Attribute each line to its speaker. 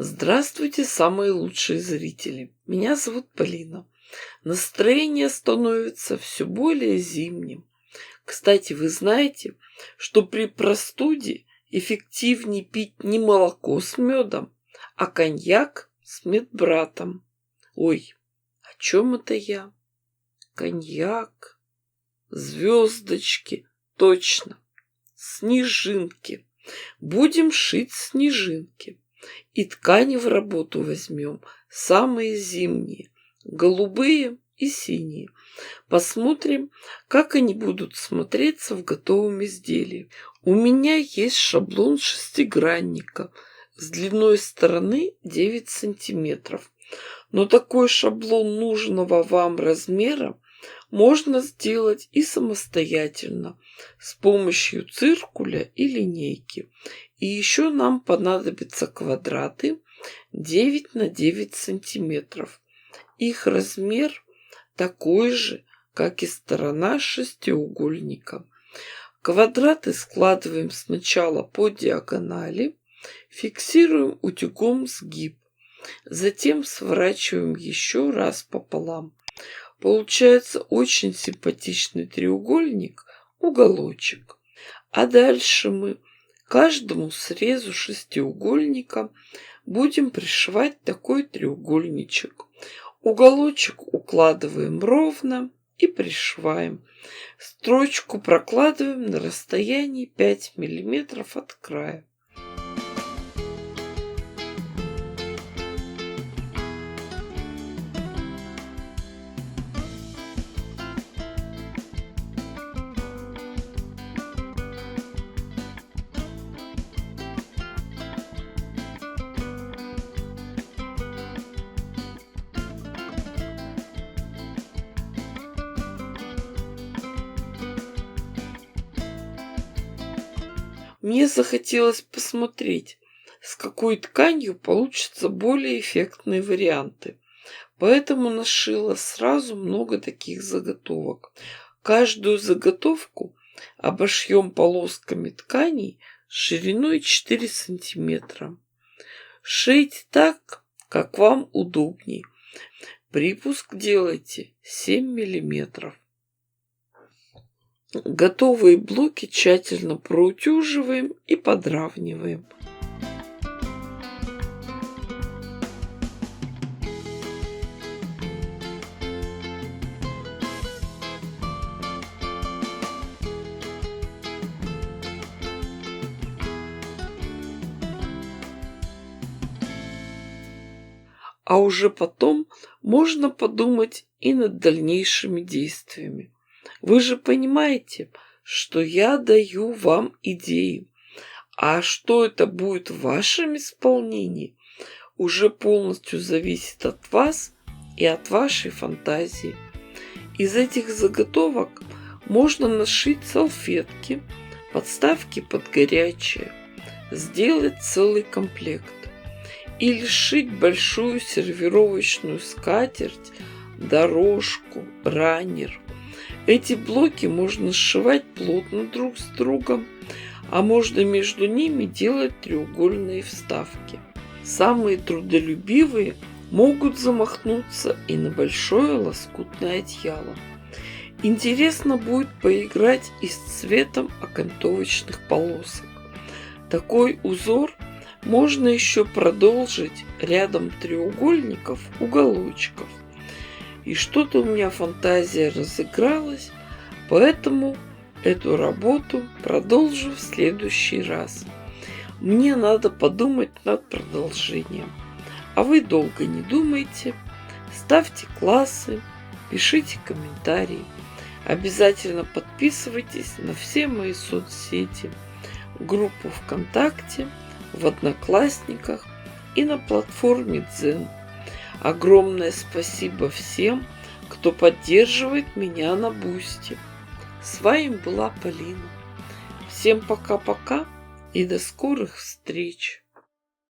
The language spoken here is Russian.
Speaker 1: Здравствуйте, самые лучшие зрители! Меня зовут Полина. Настроение становится все более зимним. Кстати, вы знаете, что при простуде эффективнее пить не молоко с медом, а коньяк с медбратом. Ой, о чем это я? Коньяк, звездочки, точно, снежинки. Будем шить снежинки. И ткани в работу возьмем самые зимние, голубые и синие. Посмотрим, как они будут смотреться в готовом изделии. У меня есть шаблон шестигранника с длиной стороны 9 сантиметров. Но такой шаблон нужного вам размера можно сделать и самостоятельно с помощью циркуля и линейки. И еще нам понадобятся квадраты 9 на 9 сантиметров. Их размер такой же, как и сторона шестиугольника. Квадраты складываем сначала по диагонали, фиксируем утюгом сгиб, затем сворачиваем еще раз пополам. Получается очень симпатичный треугольник, уголочек. А дальше мы каждому срезу шестиугольника будем пришивать такой треугольничек. Уголочек укладываем ровно и пришиваем. Строчку прокладываем на расстоянии 5 мм от края. Мне захотелось посмотреть, с какой тканью получатся более эффектные варианты. Поэтому нашила сразу много таких заготовок. Каждую заготовку обошьем полосками тканей шириной 4 сантиметра. Шейте так, как вам удобней. Припуск делайте 7 миллиметров. Готовые блоки тщательно проутюживаем и подравниваем. А уже потом можно подумать и над дальнейшими действиями. Вы же понимаете, что я даю вам идеи. А что это будет в вашем исполнении, уже полностью зависит от вас и от вашей фантазии. Из этих заготовок можно нашить салфетки, подставки под горячее, сделать целый комплект. Или сшить большую сервировочную скатерть, дорожку, раннер. Эти блоки можно сшивать плотно друг с другом, а можно между ними делать треугольные вставки. Самые трудолюбивые могут замахнуться и на большое лоскутное одеяло. Интересно будет поиграть и с цветом окантовочных полосок. Такой узор можно еще продолжить рядом треугольников, уголочков. И что-то у меня фантазия разыгралась, поэтому эту работу продолжу в следующий раз. Мне надо подумать над продолжением. А вы долго не думайте, ставьте классы, пишите комментарии. Обязательно подписывайтесь на все мои соцсети, группу ВКонтакте, в Одноклассниках и на платформе Дзен. Огромное спасибо всем, кто поддерживает меня на Бусти. С вами была Полина. Всем пока-пока и до скорых встреч!